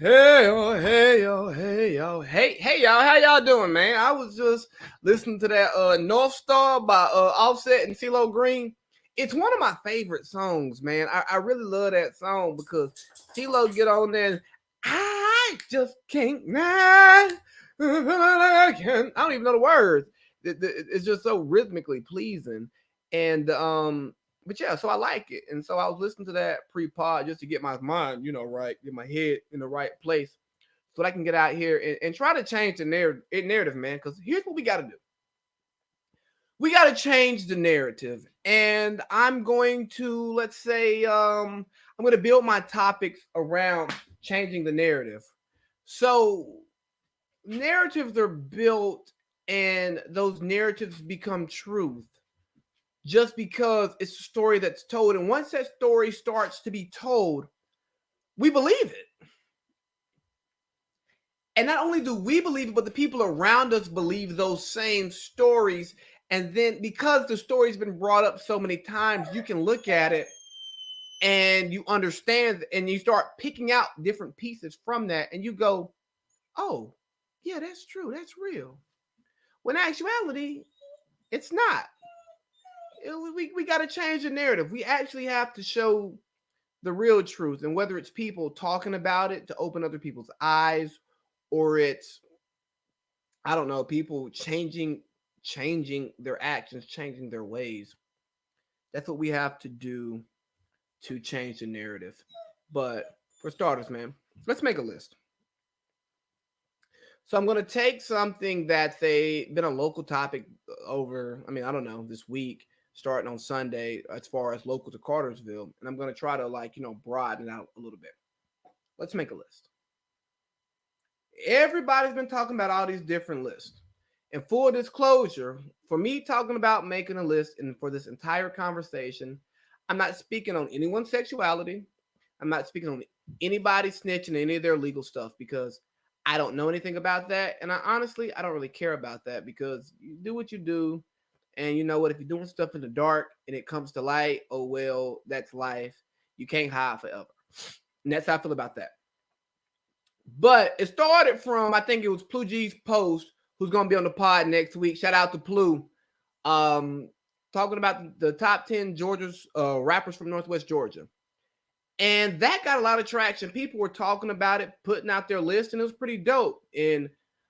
Hey yo, hey yo, hey yo, hey y'all, how y'all doing, man? I was just listening to that North Star by Offset and CeeLo Green. It's one of my favorite songs, man. I really love that song because CeeLo get on there and I just can't I don't even know the words. It's just so rhythmically pleasing. And but yeah, so I like it. And so I was listening to that pre-pod just to get my mind, right, get my head in the right place so that I can get out here and try to change the narrative, man. Because here's what we got to do. We got to change the narrative. And I'm going to, let's say, I'm going to build my topics around changing the narrative. So narratives are built and those narratives become truth just because it's a story that's told. And once that story starts to be told, we believe it. And not only do we believe it, but the people around us believe those same stories. And then because the story's been brought up so many times, you can look at it and you understand and you start picking out different pieces from that. And you go, oh, yeah, that's true. That's real. When in actuality, it's not. We got to change the narrative. We actually have to show the real truth. And whether it's people talking about it to open other people's eyes, or it's, I don't know, people changing their actions, changing their ways. That's what we have to do to change the narrative. But for starters, man, let's make a list. So I'm going to take something that's been a local topic over, I don't know, this week, starting on Sunday, as far as local to Cartersville. And I'm going to try to broaden it out a little bit. Let's make a list. Everybody's been talking about all these different lists. And full disclosure, for me talking about making a list and for this entire conversation, I'm not speaking on anyone's sexuality. I'm not speaking on anybody snitching any of their legal stuff because I don't know anything about that. And I don't really care about that because you do what you do. And you know what? If you're doing stuff in the dark and it comes to light, oh, well, that's life. You can't hide forever. And that's how I feel about that. But it started from, I think it was Plu G's post, who's going to be on the pod next week. Shout out to Plu. Talking about the top 10 Georgia's rappers from Northwest Georgia. And that got a lot of traction. People were talking about it, putting out their list, and it was pretty dope. And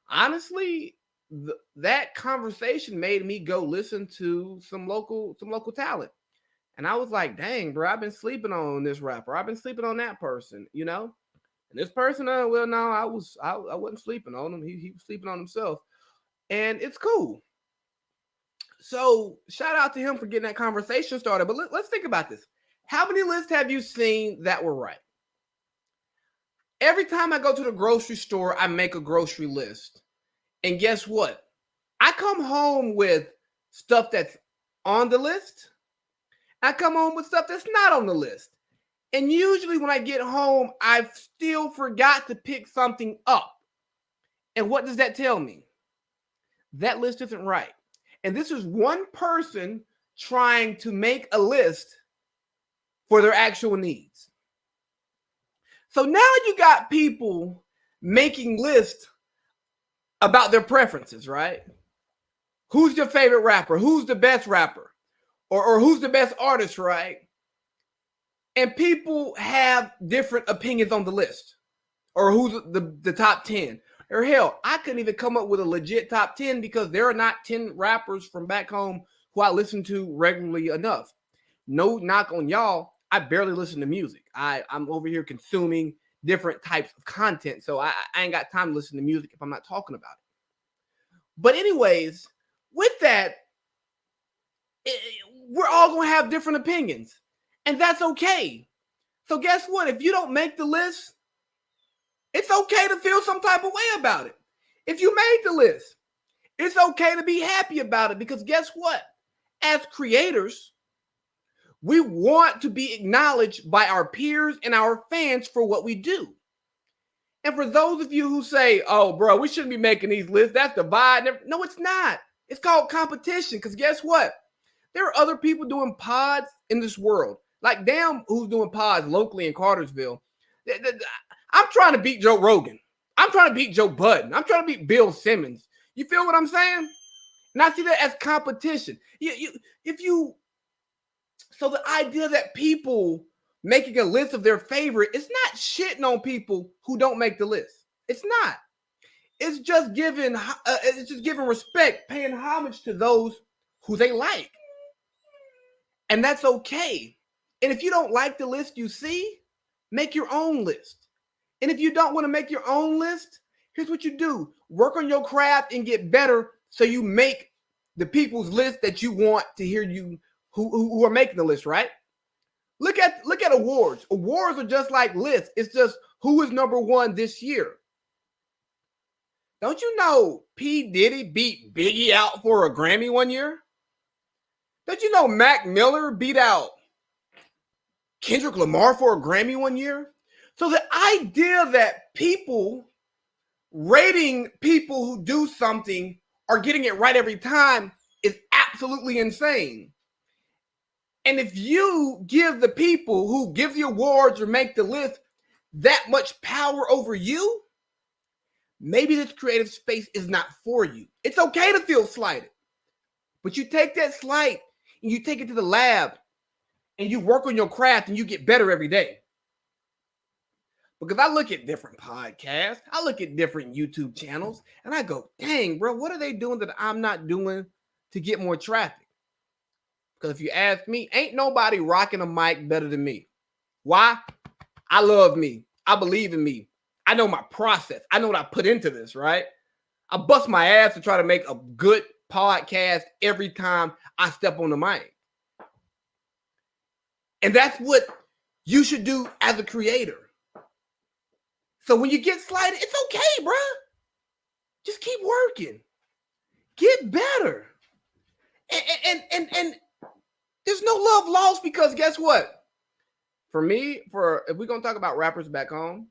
honestly, that conversation made me go listen to some local talent. And I was like, dang, bro, I've been sleeping on this rapper. I've been sleeping on that person, And this person, well, no, I wasn't sleeping on him. He was sleeping on himself. And it's cool. So shout out to him for getting that conversation started. But let's think about this. How many lists have you seen that were right? Every time I go to the grocery store, I make a grocery list. And guess what? I come home with stuff that's on the list. I come home with stuff that's not on the list. And usually when I get home, I've still forgot to pick something up. And what does that tell me? That list isn't right. And this is one person trying to make a list for their actual needs. So now you got people making lists about their preferences, right? Who's your favorite rapper? Who's the best rapper? Or who's the best artist, right? And people have different opinions on the list. Or who's the top 10. Or hell, I couldn't even come up with a legit top 10 because there are not 10 rappers from back home who I listen to regularly enough. No knock on y'all. I barely listen to music. I'm over here consuming different types of content. So I ain't got time to listen to music if I'm not talking about it. But anyways, with that, we're all going to have different opinions. And that's okay. So guess what? If you don't make the list, it's okay to feel some type of way about it. If you made the list, it's okay to be happy about it because guess what? As creators, we want to be acknowledged by our peers and our fans for what we do. And for those of you who say, oh, bro, we shouldn't be making these lists. That's divide. No, it's not. It's called competition because guess what? There are other people doing pods in this world. Like, damn, who's doing pods locally in Cartersville. I'm trying to beat Joe Rogan. I'm trying to beat Joe Budden. I'm trying to beat Bill Simmons. You feel what I'm saying? And I see that as competition. So the idea that people making a list of their favorite, it's not shitting on people who don't make the list. It's not. It's just giving respect, paying homage to those who they like. And that's okay. And if you don't like the list you see, make your own list. And if you don't want to make your own list, here's what you do. Work on your craft and get better so you make the people's list that you want to hear you who are making the list, right? Look at awards. Awards are just like lists. It's just who is number one this year. Don't you know P. Diddy beat Biggie out for a Grammy one year? Don't you know Mac Miller beat out Kendrick Lamar for a Grammy one year? So the idea that people rating people who do something are getting it right every time is absolutely insane. And if you give the people who give the awards or make the list that much power over you, maybe this creative space is not for you. It's okay to feel slighted, but you take that slight and you take it to the lab and you work on your craft and you get better every day. Because I look at different podcasts, I look at different YouTube channels, and I go, dang, bro, what are they doing that I'm not doing to get more traffic? Because if you ask me, ain't nobody rocking a mic better than me. Why? I love me. I believe in me. I know my process. I know what I put into this, right? I bust my ass to try to make a good podcast every time I step on the mic. And that's what you should do as a creator. So when you get slighted, it's okay, bro. Just keep working. Get better. And there's no love lost because guess what? For me, if we're going to talk about rappers back home,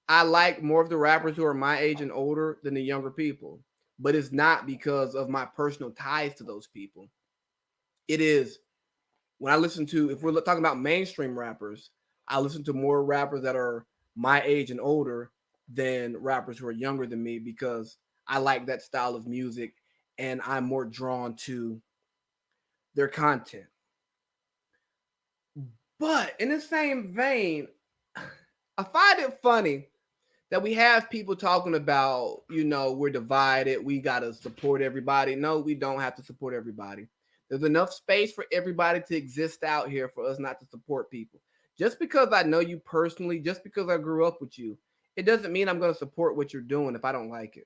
I like more of the rappers who are my age and older than the younger people. But it's not because of my personal ties to those people. It is when I listen to, if we're talking about mainstream rappers, I listen to more rappers that are my age and older than rappers who are younger than me because I like that style of music and I'm more drawn to their content. But in the same vein, I find it funny that we have people talking about, we're divided. We got to support everybody. No, we don't have to support everybody. There's enough space for everybody to exist out here for us not to support people. Just because I know you personally, just because I grew up with you, it doesn't mean I'm going to support what you're doing if I don't like it.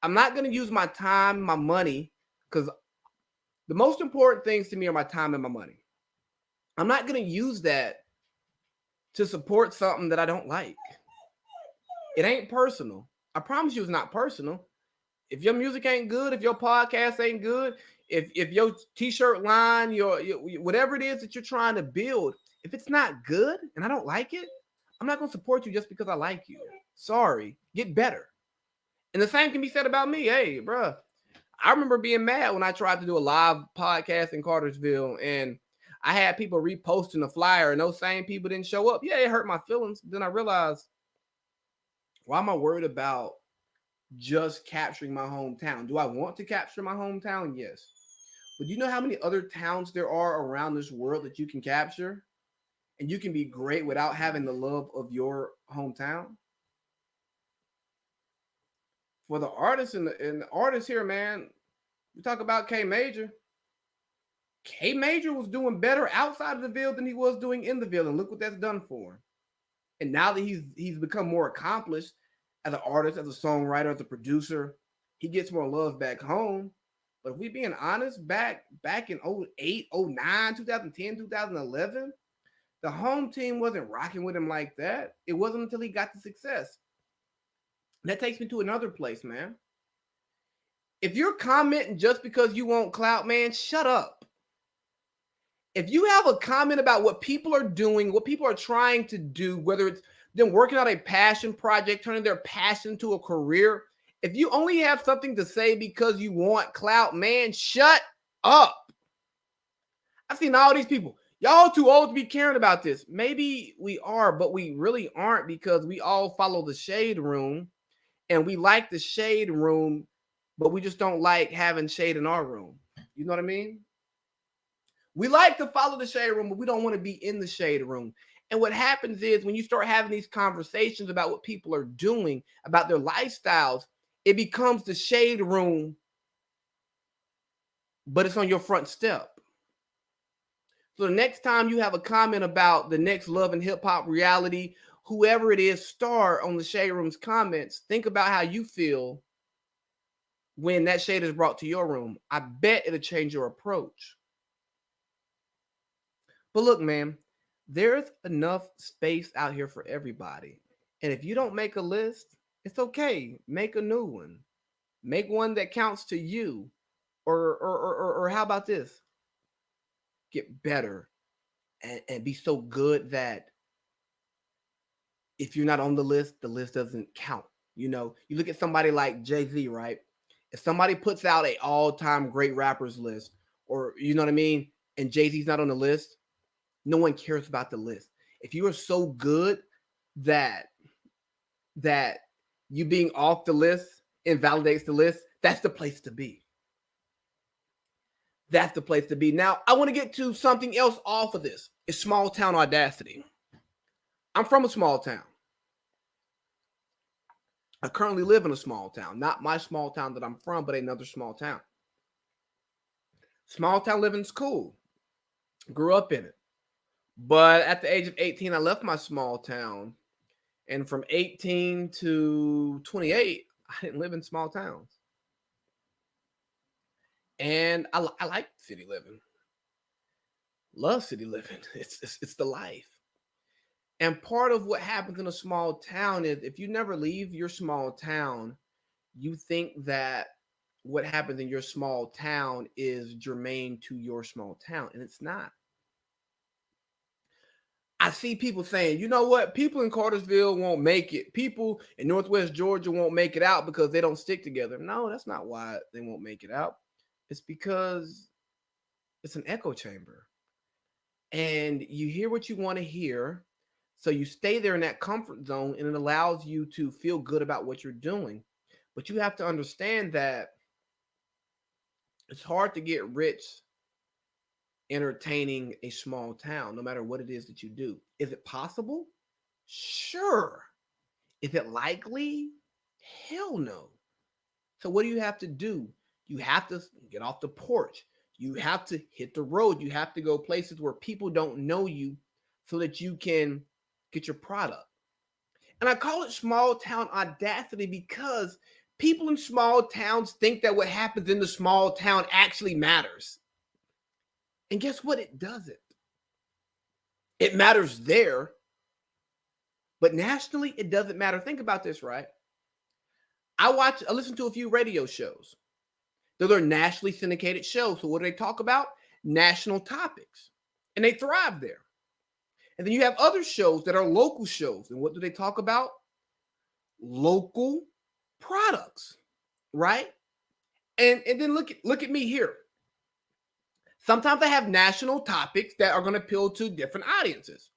I'm not going to use my time, my money, because the most important things to me are my time and my money. I'm not going to use that to support something that I don't like. It ain't personal. I promise you it's not personal. If your music ain't good, if your podcast ain't good, if your t-shirt line, your whatever it is that you're trying to build, if it's not good and I don't like it, I'm not going to support you just because I like you. Sorry, get better. And the same can be said about me. Hey, bro, I remember being mad when I tried to do a live podcast in Cartersville and I had people reposting the flyer and those same people didn't show up. Yeah, it hurt my feelings. Then I realized, why am I worried about just capturing my hometown? Do I want to capture my hometown? Yes. But do you know how many other towns there are around this world that you can capture? And you can be great without having the love of your hometown? For the artists and the artists here, man, we talk about K Major. K Major was doing better outside of the Ville than he was doing in the Ville. And look what that's done for him. And now that he's become more accomplished as an artist, as a songwriter, as a producer, he gets more love back home. But if we being honest, back in 08, 09, 2010, 2011, the home team wasn't rocking with him like that. It wasn't until he got the success. And that takes me to another place, man. If you're commenting just because you want clout, man, shut up. If you have a comment about what people are doing, what people are trying to do, whether it's them working on a passion project, turning their passion into a career, if you only have something to say because you want clout, man, shut up. I've seen all these people. Y'all too old to be caring about this. Maybe we are, but we really aren't, because we all follow the shade room and we like the shade room, but we just don't like having shade in our room. You know what I mean? We like to follow the shade room, but we don't want to be in the shade room. And what happens is when you start having these conversations about what people are doing, about their lifestyles, it becomes the shade room, but it's on your front step. So the next time you have a comment about the next Love and Hip Hop reality, whoever it is, star on the Shade Room's comments, think about how you feel when that shade is brought to your room. I bet it'll change your approach. But look, man, there's enough space out here for everybody. And if you don't make a list, it's okay. Make a new one. Make one that counts to you. Or how about this? Get better and be so good that if you're not on the list doesn't count. You know, you look at somebody like Jay-Z, right? If somebody puts out a all-time great rappers list, or you know what I mean, and Jay-Z's not on the list, no one cares about the list. If you are so good that you being off the list invalidates the list, that's the place to be. That's the place to be. Now, I want to get to something else off of this. It's small town audacity. I'm from a small town. I currently live in a small town. Not my small town that I'm from, but another small town. Small town living's cool. Grew up in it. But at the age of 18, I left my small town. And from 18 to 28, I didn't live in small towns. And I like city living. Love city living. It's the life. And part of what happens in a small town is if you never leave your small town, you think that what happens in your small town is germane to your small town, and it's not. I see people saying, you know what? People in Cartersville won't make it. People in Northwest Georgia won't make it out because they don't stick together. No, that's not why they won't make it out. It's because it's an echo chamber. And you hear what you want to hear. So you stay there in that comfort zone, and it allows you to feel good about what you're doing. But you have to understand that it's hard to get rich entertaining a small town, no matter what it is that you do. Is it possible? Sure. Is it likely? Hell no. So what do you have to do? You have to get off the porch. You have to hit the road. You have to go places where people don't know you so that you can get your product. And I call it small town audacity because people in small towns think that what happens in the small town actually matters. And guess what? It doesn't. It matters there, but nationally, it doesn't matter. Think about this, right? I listen to a few radio shows. Those are nationally syndicated shows. So what do they talk about? National topics. And they thrive there. And then you have other shows that are local shows. And what do they talk about? Local products, right? And then look at me here. Sometimes I have national topics that are going to appeal to different audiences.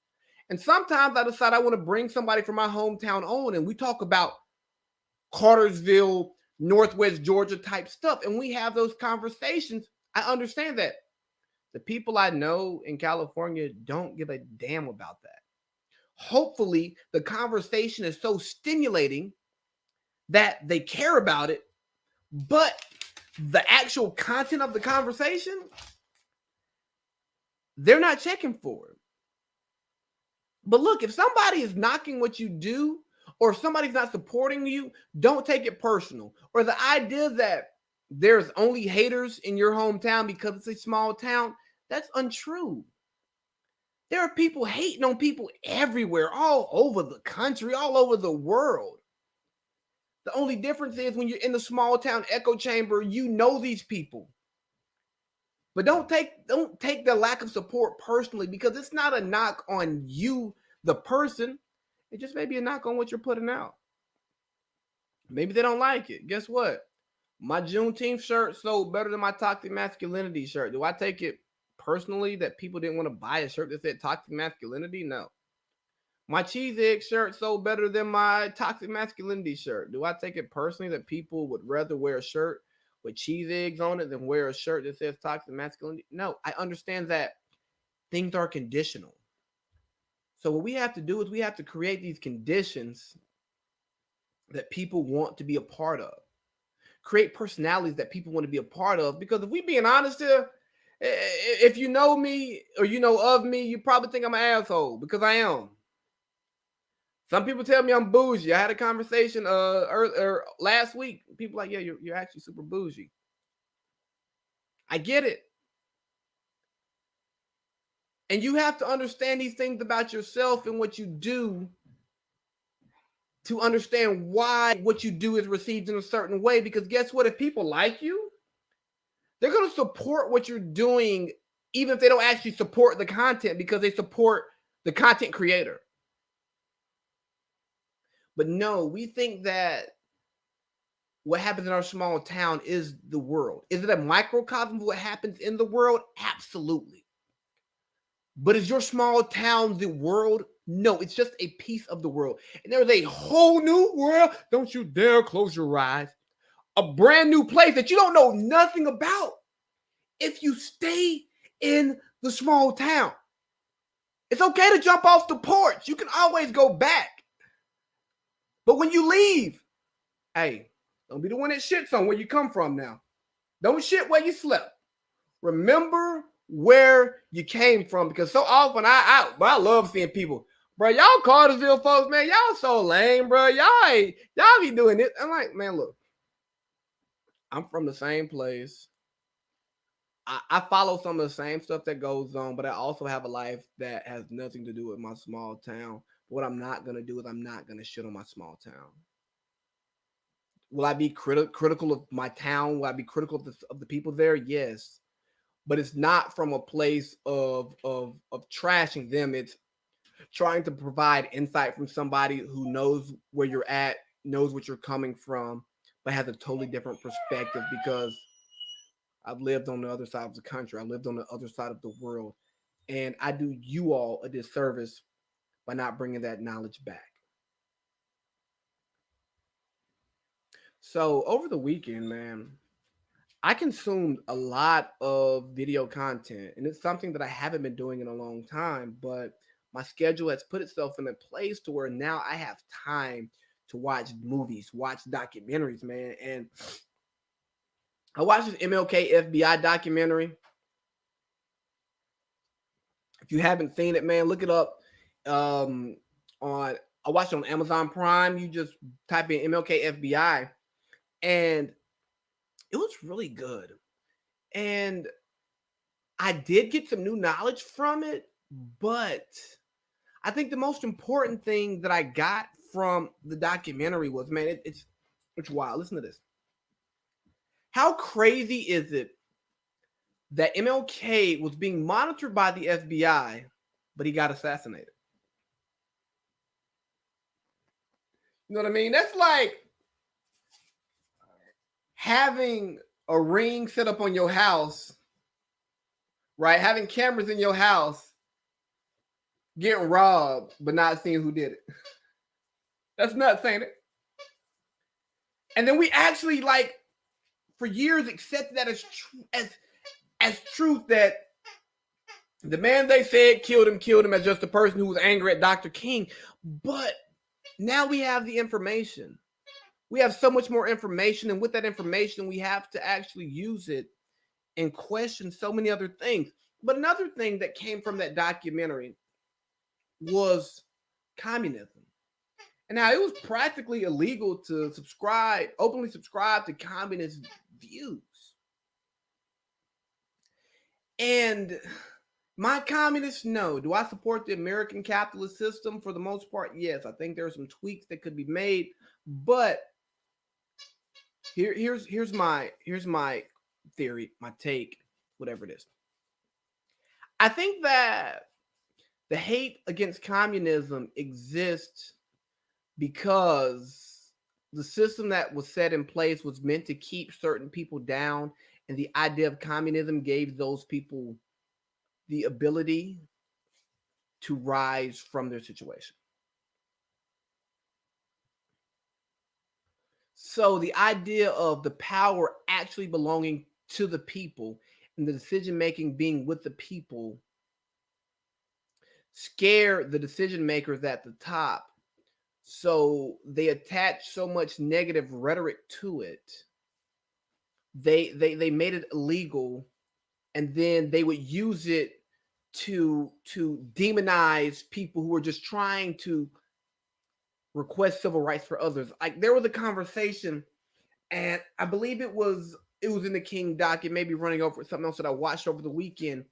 And sometimes I decide I want to bring somebody from my hometown on, and we talk about Cartersville, Northwest Georgia type stuff. And we have those conversations. I understand that. The people I know in California don't give a damn about that. Hopefully, the conversation is so stimulating that they care about it, but the actual content of the conversation, they're not checking for it. But look, if somebody is knocking what you do, or if somebody's not supporting you, don't take it personal. Or the idea that there's only haters in your hometown because it's a small town, that's untrue. There are people hating on people everywhere, all over the country, all over the world. The only difference is when you're in the small town echo chamber, you know these people. But don't take the lack of support personally, because it's not a knock on you, the person. It just may be a knock on what you're putting out. Maybe they don't like it. Guess what? My Juneteenth shirt sold better than my Toxic Masculinity shirt. Do I take it personally that people didn't want to buy a shirt that said toxic masculinity? No. My cheese egg shirt sold better than my toxic masculinity shirt. Do I take it personally that people would rather wear a shirt with cheese eggs on it than wear a shirt that says toxic masculinity? No, I understand that things are conditional. So what we have to do is we have to create these conditions that people want to be a part of. Create personalities that people want to be a part of. Because if we being honest here, if you know me or you know of me, you probably think I'm an asshole because I am. Some people tell me I'm bougie. I had a conversation last week. People like, yeah, you're actually super bougie. I get it. And you have to understand these things about yourself and what you do to understand why what you do is received in a certain way. Because guess what? If people like you, they're going to support what you're doing, even if they don't actually support the content, because they support the content creator. But no, we think that what happens in our small town is the world. Is it a microcosm of what happens in the world? Absolutely. But is your small town the world? No, it's just a piece of the world. And there's a whole new world. Don't you dare close your eyes. A brand new place that you don't know nothing about if you stay in the small town. It's okay to jump off the porch. You can always go back. But when you leave, hey, don't be the one that shits on where you come from now. Don't shit where you slept. Remember where you came from, because so often I love seeing people, bro, y'all Cartersville folks, man, y'all so lame, bro. Y'all be doing it. I'm like, man, look, I'm from the same place. I follow some of the same stuff that goes on, but I also have a life that has nothing to do with my small town. What I'm not going to do is I'm not going to shit on my small town. Will I be critical of my town? Will I be critical of the people there? Yes. But it's not from a place of trashing them. It's trying to provide insight from somebody who knows where you're at, knows what you're coming from, but has a totally different perspective, because I've lived on the other side of the country. I lived on the other side of the world. And I do you all a disservice by not bringing that knowledge back. So over the weekend, man, I consumed a lot of video content, and it's something that I haven't been doing in a long time, but my schedule has put itself in a place to where now I have time to watch movies, watch documentaries, man. And I watched this MLK FBI documentary. If you haven't seen it, man, look it up. I watched it on Amazon Prime. You just type in MLK FBI, and it was really good. And I did get some new knowledge from it, but I think the most important thing that I got from the documentary was, man, it's wild. Listen to this. How crazy is it that MLK was being monitored by the FBI, but he got assassinated? You know what I mean? That's like having a ring set up on your house, right? Having cameras in your house, getting robbed, but not seeing who did it. That's nuts, ain't it? And then we actually, like, for years accepted that as truth, that the man they said killed him as just a person who was angry at Dr. King. But now we have the information. We have so much more information, and with that information, we have to actually use it and question so many other things. But another thing that came from that documentary was communism. And now it was practically illegal to openly subscribe to communist views. And my communists, no. Do I support the American capitalist system for the most part? Yes. I think there are some tweaks that could be made, but here's my theory, my take, whatever it is. I think that the hate against communism exists because the system that was set in place was meant to keep certain people down, and the idea of communism gave those people the ability to rise from their situation. So the idea of the power actually belonging to the people and the decision making being with the people scare the decision makers at the top. So they attach so much negative rhetoric to it. They made it illegal, and then they would use it to demonize people who were just trying to request civil rights for others. Like there was a conversation, and I believe it was in the King doc. It may be running over something else that I watched over the weekend,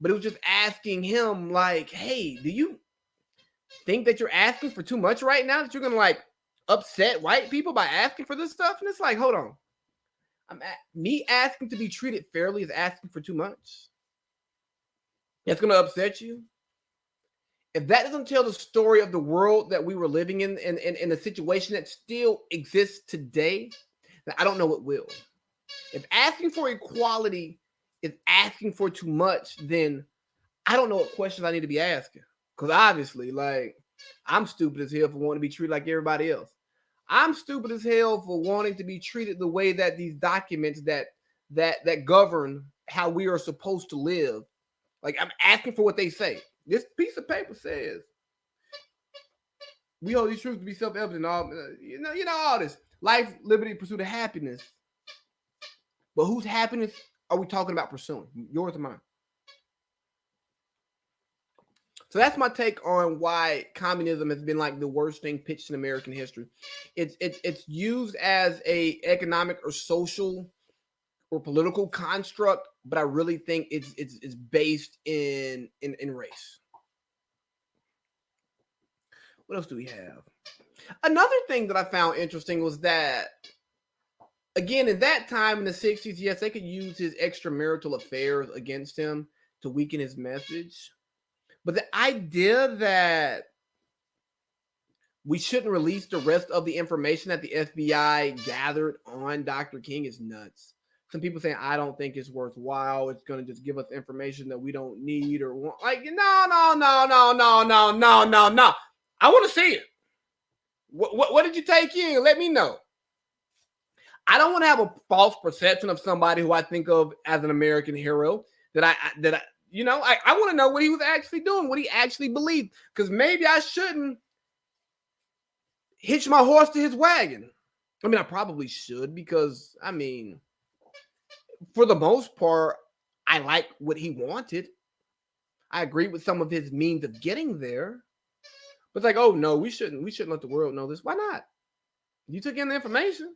but it was just asking him like, "Hey, do you think that you're asking for too much right now? That you're gonna like upset white people by asking for this stuff?" And it's like, hold on, me asking to be treated fairly is asking for too much. That's gonna upset you. If that doesn't tell the story of the world that we were living in a situation that still exists today, then I don't know what will. If asking for equality is asking for too much, then I don't know what questions I need to be asking. Because obviously, like, I'm stupid as hell for wanting to be treated like everybody else. I'm stupid as hell for wanting to be treated the way that these documents that govern how we are supposed to live. Like, I'm asking for what they say. This piece of paper says, we hold these truths to be self-evident. All you know all this. Life, liberty, pursuit of happiness. But whose happiness are we talking about pursuing? Yours or mine? So that's my take on why communism has been like the worst thing pitched in American history. It's used as a economic or social or political construct, but I really think it's based in race. What else do we have? Another thing that I found interesting was that, again, in that time in the 60s, yes, they could use his extramarital affairs against him to weaken his message. But the idea that we shouldn't release the rest of the information that the FBI gathered on Dr. King is nuts. Some people saying, I don't think it's worthwhile. It's going to just give us information that we don't need or want. Like, no. I want to see it. What did you take in? Let me know. I don't want to have a false perception of somebody who I think of as an American hero that I want to know what he was actually doing, what he actually believed, because maybe I shouldn't hitch my horse to his wagon. I mean, I probably should because, I mean, for the most part, I like what he wanted. I agree with some of his means of getting there. But it's like, oh no, we shouldn't let the world know this. Why not? You took in the information.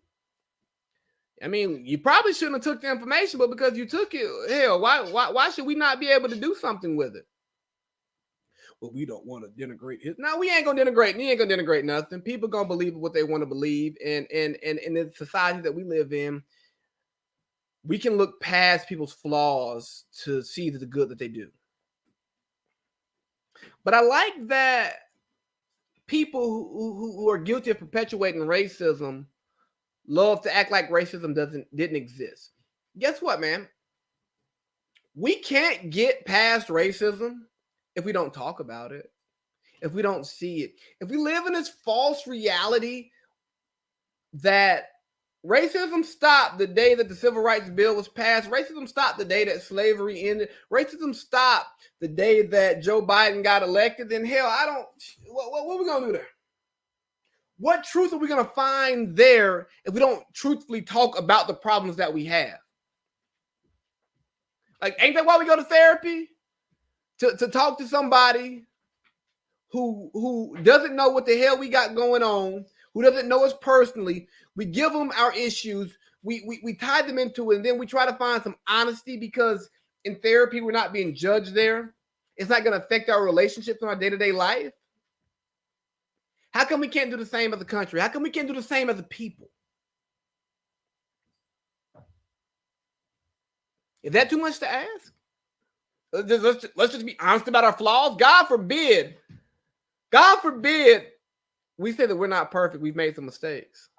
I mean, you probably shouldn't have took the information, but because you took it, hell, why should we not be able to do something with it? Well, we don't want to denigrate it. No, we ain't gonna denigrate. We ain't gonna denigrate nothing. People gonna believe what they want to believe, and in the society that we live in, we can look past people's flaws to see the good that they do. But I like that people who are guilty of perpetuating racism love to act like racism didn't exist. Guess what, man? We can't get past racism if we don't talk about it, if we don't see it, if we live in this false reality that racism stopped the day that the Civil Rights Bill was passed. Racism stopped the day that slavery ended. Racism stopped the day that Joe Biden got elected. Then hell, what are we going to do there? What truth are we going to find there if we don't truthfully talk about the problems that we have? Like, ain't that why we go to therapy? To talk to somebody who doesn't know what the hell we got going on, who doesn't know us personally. We give them our issues. We tie them into it, and then we try to find some honesty because in therapy, we're not being judged there. It's not going to affect our relationships in our day-to-day life. How come we can't do the same as a country? How come we can't do the same as a people? Is that too much to ask? Let's just be honest about our flaws. God forbid we say that we're not perfect. We've made some mistakes.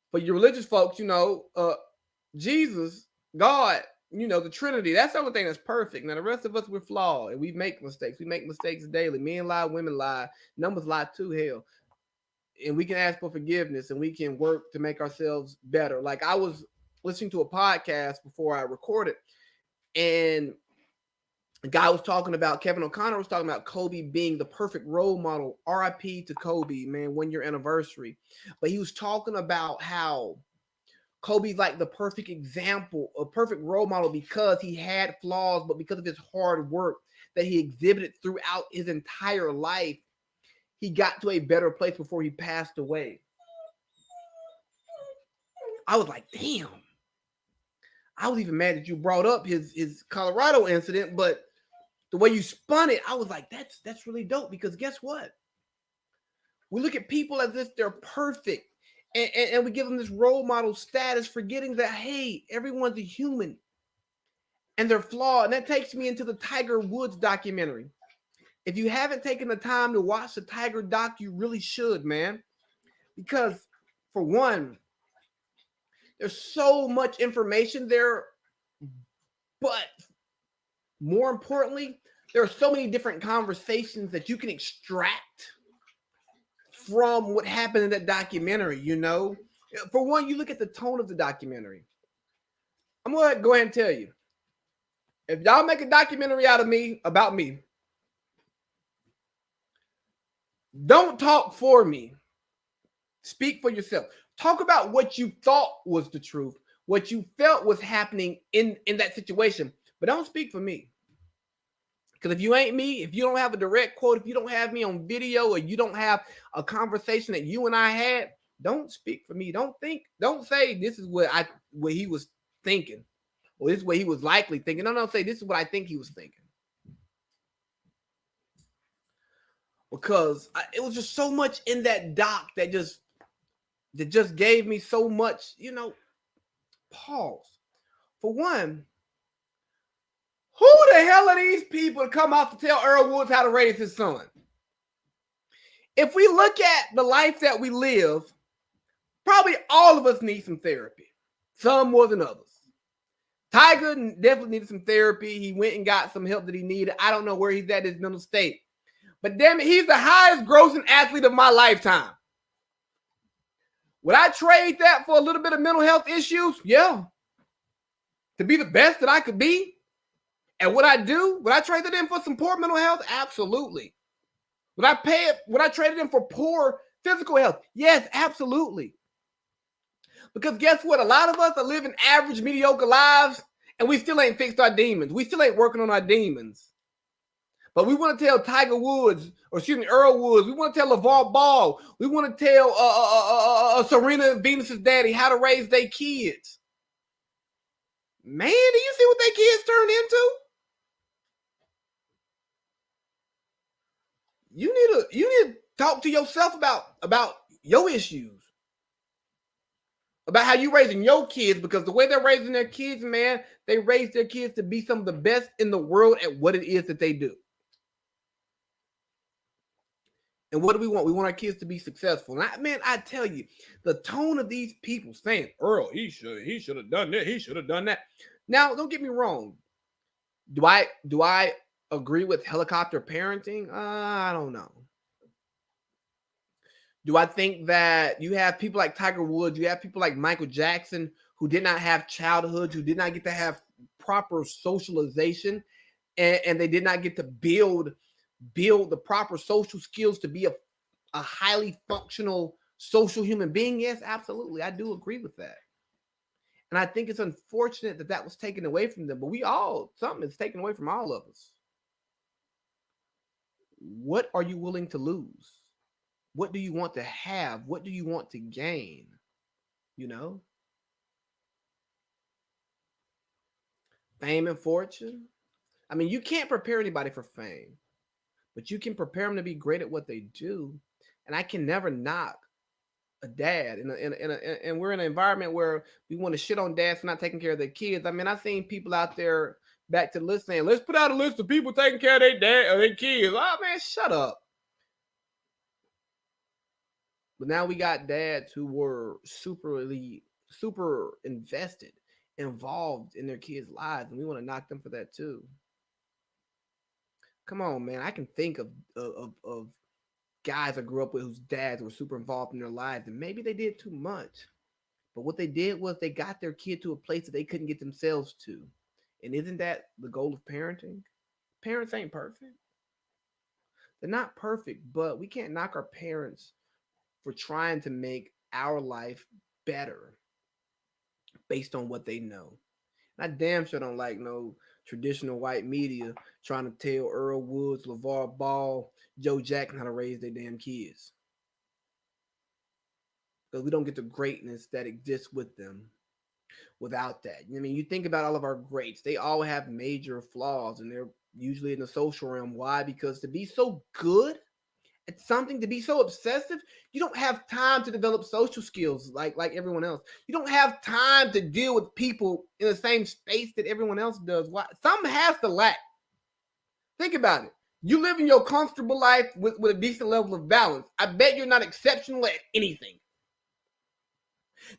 For you religious folks, Jesus, God, the Trinity. That's the only thing that's perfect. Now the rest of us, we're flawed and we make mistakes. We make mistakes daily. Men lie, women lie, numbers lie too. Hell, and we can ask for forgiveness and we can work to make ourselves better. Like I was listening to a podcast before I recorded, and the guy was talking about, Kevin O'Connor was talking about Kobe being the perfect role model. RIP to Kobe, man, 1 year anniversary. But he was talking about how Kobe's like the perfect example, a perfect role model because he had flaws, but because of his hard work that he exhibited throughout his entire life, he got to a better place before he passed away. I was like, damn. I was even mad that you brought up his Colorado incident, but the way you spun it, I was like, that's really dope, because guess what? We look at people as if they're perfect, and we give them this role model status, forgetting that, hey, everyone's a human and they're flawed. And that takes me into the Tiger Woods documentary. If you haven't taken the time to watch the Tiger doc, you really should, man. Because for one, there's so much information there, but more importantly, there are so many different conversations that you can extract from what happened in that documentary. For one, you look at the tone of the documentary. I'm going to go ahead and tell you, if y'all make a documentary about me, don't talk for me. Speak for yourself. Talk about what you thought was the truth, what you felt was happening in that situation, but don't speak for me. Because if you ain't me, if you don't have a direct quote, if you don't have me on video, or you don't have a conversation that you and I had, don't speak for me. Don't say this is what he was thinking, or this is what he was likely thinking. No, say this is what I think he was thinking. Because it was just so much in that doc that just gave me so much, pause. For one, who the hell are these people to come out to tell Earl Woods how to raise his son? If we look at the life that we live, probably all of us need some therapy. Some more than others. Tiger definitely needed some therapy. He went and got some help that he needed. I don't know where he's at in his mental state. But damn it, he's the highest grossing athlete of my lifetime. Would I trade that for a little bit of mental health issues? Yeah. To be the best that I could be? And would I trade that in for some poor mental health? Absolutely. Would I trade it in for poor physical health? Yes, absolutely. Because guess what? A lot of us are living average, mediocre lives, and we still ain't fixed our demons. We still ain't working on our demons. But we want to tell Tiger Woods, Earl Woods. We want to tell LeVar Ball. We want to tell Serena and Venus's daddy how to raise their kids. Man, do you see what their kids turned into? You need to talk to yourself about your issues, about how you raising your kids, because the way they're raising their kids, man, they raise their kids to be some of the best in the world at what it is that they do. And what do we want? We want our kids to be successful. And I tell you, the tone of these people saying, Earl, he should have done that. He should have done that. Now, don't get me wrong. Do I agree with helicopter parenting? I don't know. Do I think that you have people like Tiger Woods, you have people like Michael Jackson who did not have childhoods, who did not get to have proper socialization, and they did not get to build the proper social skills to be a highly functional social human being? Yes, absolutely. I do agree with that. And I think it's unfortunate that was taken away from them. But something is taken away from all of us. What are you willing to lose? What do you want to have? What do you want to gain? Fame and fortune. I mean, you can't prepare anybody for fame, but you can prepare them to be great at what they do. And I can never knock a dad, and we're in an environment where we want to shit on dads for not taking care of their kids. I mean, I've seen people out there, back to the list, saying, let's put out a list of people taking care of their dad or their kids. Oh man, shut up. But now we got dads who were super invested involved in their kids' lives, and we want to knock them for that too. Come on, man. I can think of guys I grew up with whose dads were super involved in their lives, and maybe they did too much. But what they did was they got their kid to a place that they couldn't get themselves to. And isn't that the goal of parenting? Parents ain't perfect. They're not perfect, but we can't knock our parents for trying to make our life better based on what they know. And I damn sure don't like no traditional white media trying to tell Earl Woods, LeVar Ball, Joe Jackson how to raise their damn kids. Because we don't get the greatness that exists with them without that. I mean, you think about all of our greats, they all have major flaws and they're usually in the social realm. Why? Because to be so good at something, to be so obsessive, you don't have time to develop social skills like everyone else. You don't have time to deal with people in the same space that everyone else does. Why? Something has to lack. Think about it. You live in your comfortable life with a decent level of balance. I bet you're not exceptional at anything.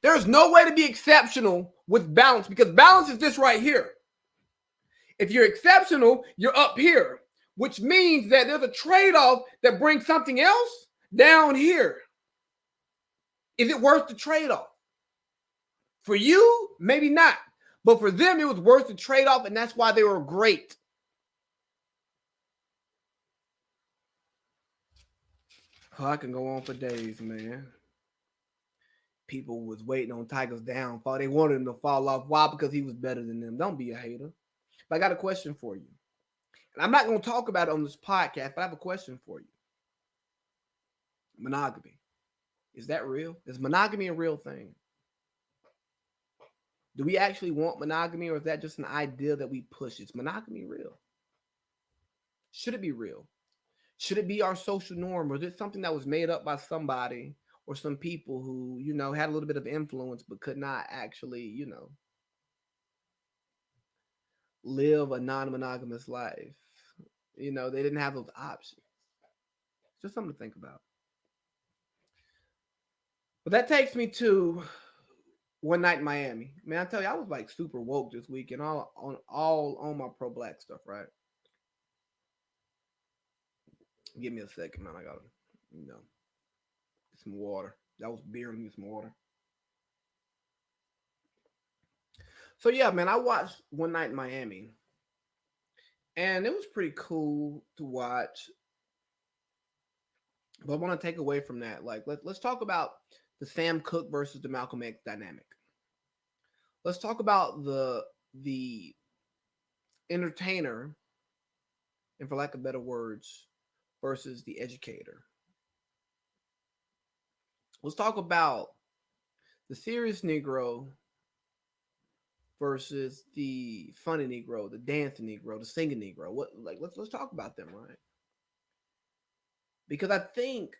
There's no way to be exceptional with balance because balance is this right here. If you're exceptional, you're up here, which means that there's a trade-off that brings something else down here. Is it worth the trade-off? For you, maybe not. But for them, it was worth the trade-off, and that's why they were great. Oh, I can go on for days, man. People was waiting on Tiger's downfall. They wanted him to fall off. Why? Because he was better than them. Don't be a hater. But I got a question for you. And I'm not going to talk about it on this podcast, but I have a question for you. Monogamy. Is that real? Is monogamy a real thing? Do we actually want monogamy, or is that just an idea that we push? Is monogamy real? Should it be real? Should it be our social norm, or is it something that was made up by somebody or some people who, had a little bit of influence but could not actually, live a non-monogamous life? They didn't have those options. Just something to think about. But that takes me to one night in Miami. Man, I tell you, I was like super woke this week and all on my pro-black stuff, right? Give me a second, man. I gotta, get some water. That was beer and get some water. So yeah, man, I watched One Night in Miami, and it was pretty cool to watch. But I want to take away from that. Like, let's talk about the Sam Cooke versus the Malcolm X dynamic. Let's talk about the entertainer, and for lack of better words, versus the educator. Let's talk about the serious Negro versus the funny Negro, the dancing Negro, the singing Negro. Let's talk about them, right? Because I think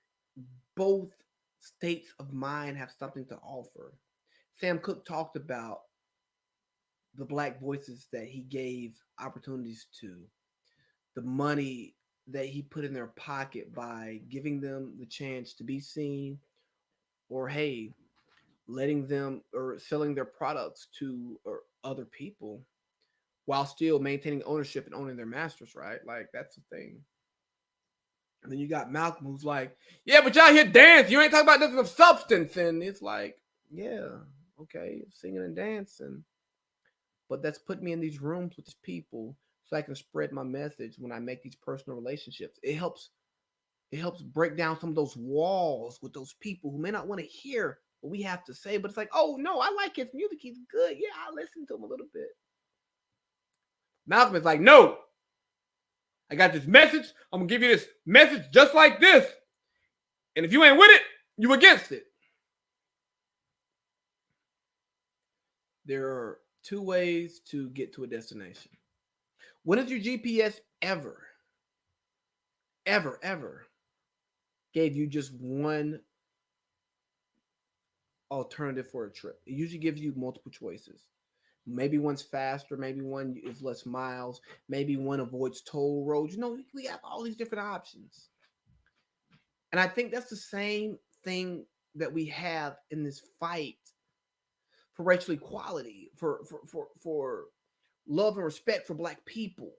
both states of mind have something to offer. Sam Cooke talked about the black voices that he gave opportunities to, the money that he put in their pocket by giving them the chance to be seen, or hey, letting them or selling their products to or other people while still maintaining ownership and owning their masters, right? Like, that's the thing. And then you got Malcolm who's like, yeah, but y'all here dance. You ain't talking about nothing of substance. And it's like, yeah, okay, singing and dancing. But that's put me in these rooms with these people so I can spread my message when I make these personal relationships. It helps break down some of those walls with those people who may not want to hear what we have to say, but it's like, oh no, I like his music. He's good. Yeah, I'll listen to him a little bit. Malcolm is like, no, I got this message. I'm gonna give you this message just like this. And if you ain't with it, you against it. There are two ways to get to a destination. When has your GPS ever gave you just one alternative for a trip? It usually gives you multiple choices. Maybe one's faster, maybe one is less miles, maybe one avoids toll roads. We have all these different options. And I think that's the same thing that we have in this fight for racial equality, for love and respect for Black people,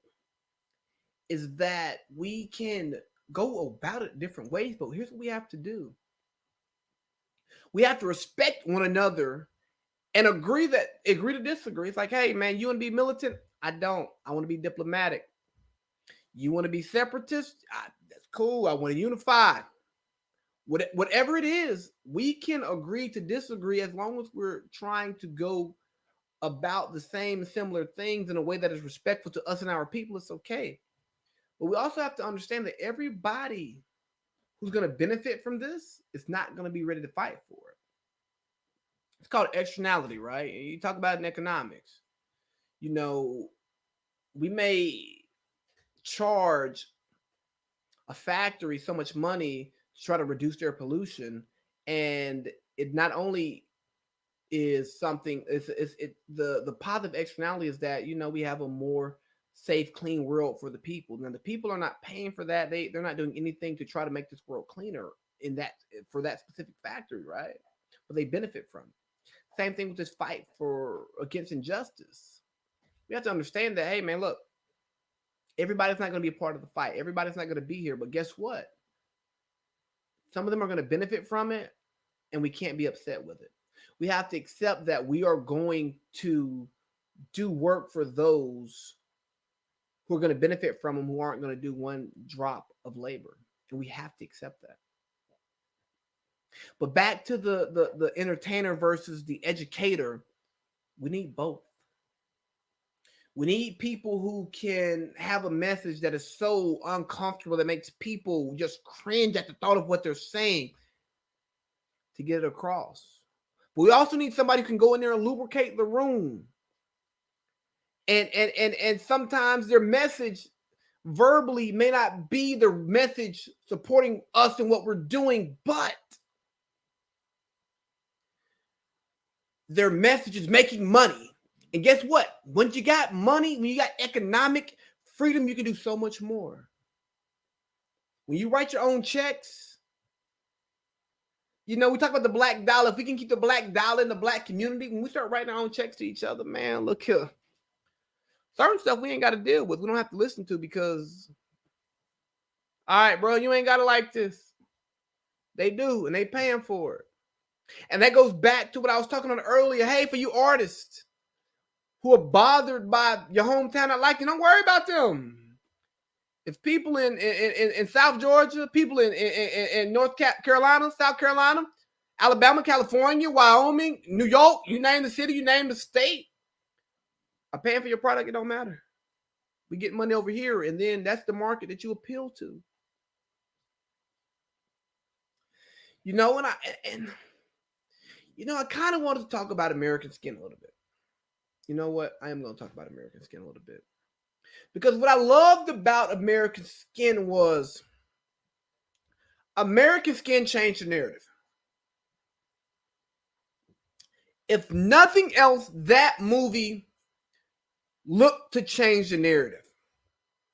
is that we can go about it different ways, but here's what we have to do. We have to respect one another and agree to disagree. It's like, hey man, you want to be militant? I don't. I want to be diplomatic. You want to be separatist? That's cool. I want to unify. Whatever it is, we can agree to disagree as long as we're trying to go about the same similar things in a way that is respectful to us and our people. It's okay. But we also have to understand that everybody who's going to benefit from this is not going to be ready to fight for it. It's called externality, right? You talk about it in economics. You know, we may charge a factory so much money to try to reduce their pollution, and it not only is something, the positive externality is that, you know, we have a more safe, clean world for the people. Now the people are not paying for that. They're not doing anything to try to make this world cleaner for that specific factory, right? But they benefit from it. Same thing with this fight against injustice. We have to understand that, hey man, look, everybody's not going to be a part of the fight. Everybody's not going to be here. But guess what? Some of them are going to benefit from it, and we can't be upset with it. We have to accept that we are going to do work for those who are going to benefit from them, who aren't going to do one drop of labor. And we have to accept that. But back to the entertainer versus the educator, we need both. We need people who can have a message that is so uncomfortable that makes people just cringe at the thought of what they're saying to get it across. But we also need somebody who can go in there and lubricate the room. And sometimes their message verbally may not be the message supporting us in what we're doing, but their message is making money. And guess what? Once you got money, when you got economic freedom, you can do so much more. When you write your own checks, you know, we talk about the black dollar. If we can keep the black dollar in the black community, when we start writing our own checks to each other, man, look here. Certain stuff we ain't got to deal with. We don't have to listen to because, all right, bro, you ain't got to like this. They do, and they paying for it. And that goes back to what I was talking about earlier. Hey, for you artists who are bothered by your hometown not liking, don't worry about them. If people in South Georgia, people in North Carolina, South Carolina, Alabama, California, Wyoming, New York, you name the city, you name the state, are paying for your product, it don't matter. We get money over here, and then that's the market that you appeal to. You know, I kind of wanted to talk about American Skin a little bit. You know what? I am going to talk about American Skin a little bit. Because what I loved about American Skin was American Skin changed the narrative. If nothing else, that movie looked to change the narrative.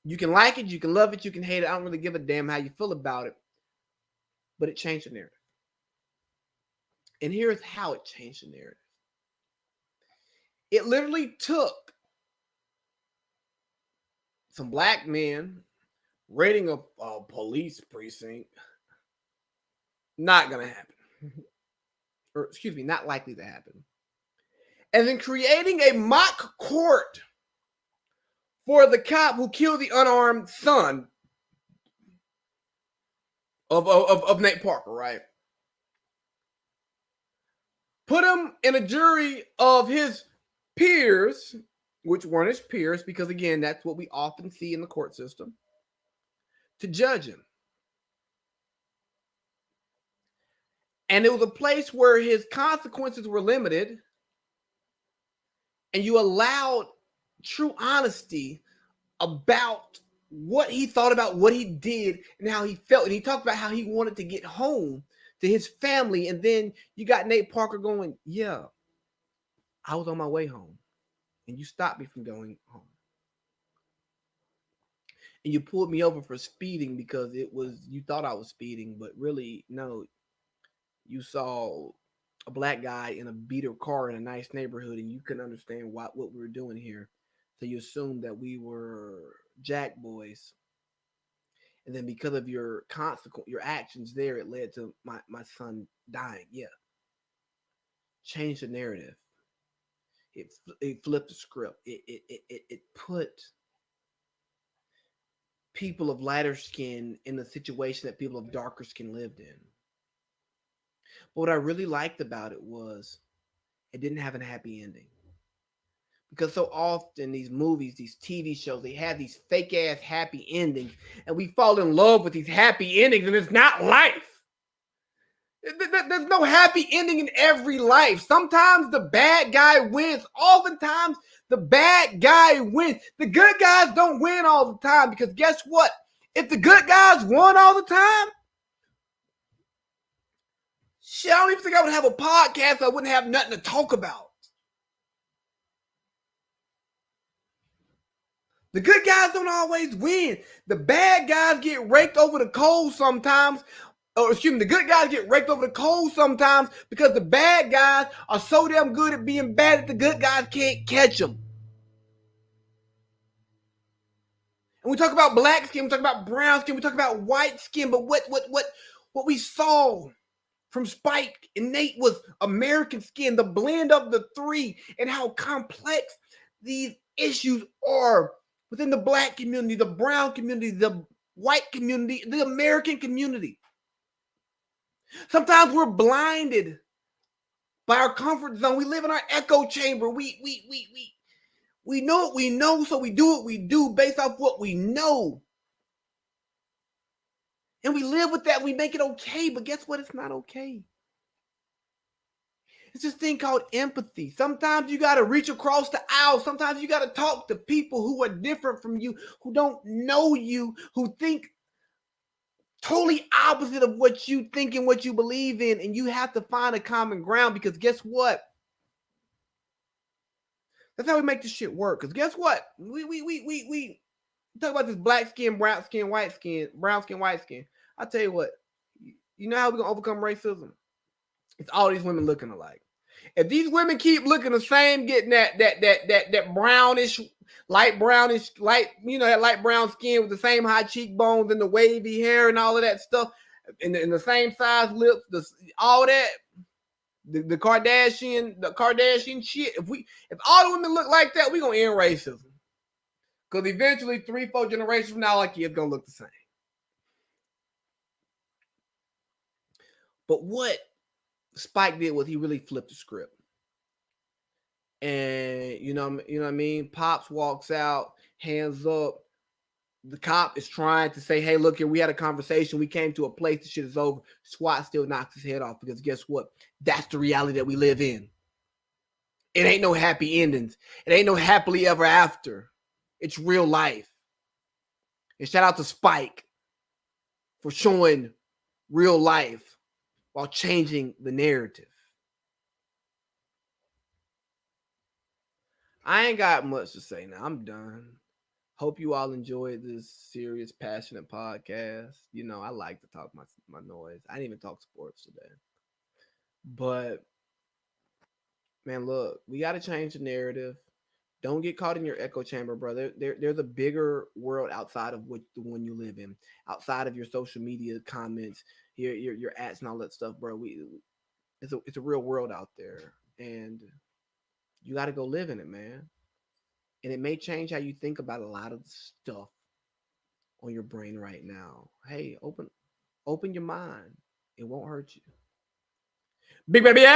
You can like it, you can love it, you can hate it. I don't really give a damn how you feel about it. But it changed the narrative. And here's how it changed the narrative. It literally took some black men raiding a police precinct. Not going to happen. Or, excuse me, not likely to happen. And then creating a mock court for the cop who killed the unarmed son of Nate Parker, right? Put him in a jury of his peers, which weren't his peers, because again, that's what we often see in the court system, to judge him. And it was a place where his consequences were limited, and you allowed true honesty about what he thought about what he did and how he felt. And he talked about how he wanted to get home to his family. And then you got Nate Parker going, yeah, I was on my way home, and you stopped me from going home. And you pulled me over for speeding because you thought I was speeding, but really, no, you saw a black guy in a beater car in a nice neighborhood, and you couldn't understand what we were doing here. So you assumed that we were jack boys. And then because of your your actions there, it led to my son dying. Yeah. Change the narrative. It flipped the script. It put people of lighter skin in the situation that people of darker skin lived in. But what I really liked about it was it didn't have a happy ending. Because so often these movies, these TV shows, they have these fake ass happy endings, and we fall in love with these happy endings, and it's not life. There's no happy ending in every life. Sometimes the bad guy wins. Oftentimes the bad guy wins. The good guys don't win all the time, because guess what? If the good guys won all the time, shit, I don't even think I would have a podcast. I wouldn't have nothing to talk about. The good guys don't always win. The bad guys get raked over the coals sometimes. Or excuse me, the good guys get raked over the coals sometimes because the bad guys are so damn good at being bad that the good guys can't catch them. And we talk about black skin, we talk about brown skin, we talk about white skin, but what we saw from Spike and Nate was American skin, the blend of the three, and how complex these issues are within the black community, the brown community, the white community, the American community. Sometimes we're blinded by our comfort zone. We live in our echo chamber. We know what we know, so we do what we do based off what we know. And we live with that. We make it okay, but guess what? It's not okay. It's this thing called empathy. Sometimes you got to reach across the aisle. Sometimes you got to talk to people who are different from you, who don't know you, who think totally opposite of what you think and what you believe in. And you have to find a common ground, because guess what? That's how we make this shit work. Because guess what? We talk about this black skin, brown skin, white skin, brown skin, white skin. I'll tell you what. You know how we're going to overcome racism? It's all these women looking alike. If these women keep looking the same, getting that brownish, light brownish, that light brown skin with the same high cheekbones and the wavy hair and all of that stuff, and the same size lips, all that, the Kardashian shit. If all the women look like that, we're gonna end racism. Because eventually, 3-4 generations from now, our kids gonna look the same. But what Spike did was he really flipped the script. And you know what I mean? Pops walks out, hands up. The cop is trying to say, hey, look here, we had a conversation. We came to a place, the shit is over. SWAT still knocks his head off, because guess what? That's the reality that we live in. It ain't no happy endings. It ain't no happily ever after. It's real life. And shout out to Spike for showing real life while changing the narrative. I ain't got much to say now. I'm done. Hope you all enjoyed this serious, passionate podcast. You know, I like to talk my noise. I didn't even talk sports today. But, man, look, we got to change the narrative. Don't get caught in your echo chamber, brother. There's a bigger world outside of the one you live in, outside of your social media comments, your ads and all that stuff, bro. It's a real world out there, and you got to go live in it, man. And it may change how you think about a lot of stuff on your brain right now. Hey, open your mind. It won't hurt you. Big baby,